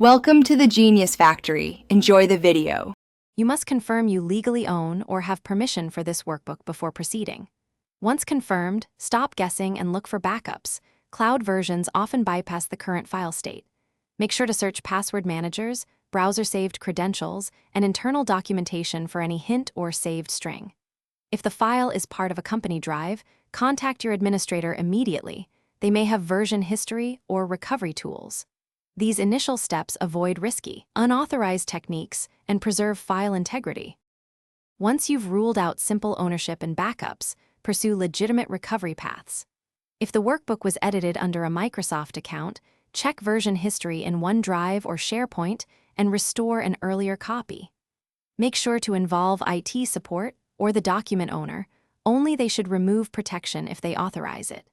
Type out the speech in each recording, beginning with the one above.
Welcome to the Genius Factory. Enjoy the video. You must confirm you legally own or have permission for this workbook before proceeding. Once confirmed, stop guessing and look for backups. Cloud versions often bypass the current file state. Make sure to search password managers, browser-saved credentials, and internal documentation for any hint or saved string. If the file is part of a company drive, contact your administrator immediately. They may have version history or recovery tools. These initial steps avoid risky, unauthorized techniques and preserve file integrity. Once you've ruled out simple ownership and backups, pursue legitimate recovery paths. If the workbook was edited under a Microsoft account, check version history in OneDrive or SharePoint and restore an earlier copy. Make sure to involve IT support or the document owner. Only they should remove protection if they authorize it.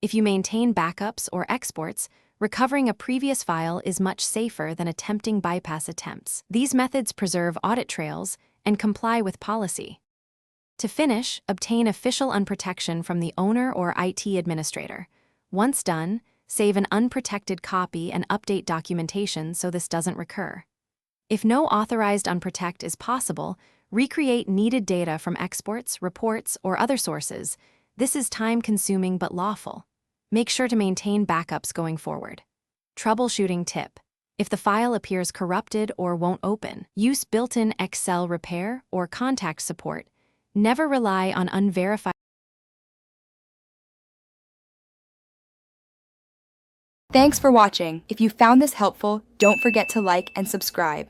If you maintain backups or exports, recovering a previous file is much safer than attempting bypass attempts. These methods preserve audit trails and comply with policy. To finish, obtain official unprotection from the owner or IT administrator. Once done, save an unprotected copy and update documentation so this doesn't recur. If no authorized unprotect is possible, recreate needed data from exports, reports, or other sources. This is time-consuming but lawful. Make sure to maintain backups going forward. Troubleshooting tip. If the file appears corrupted or won't open, use built-in Excel repair or contact support. Never rely on unverified. Thanks for watching. If you found this helpful, don't forget to like and subscribe.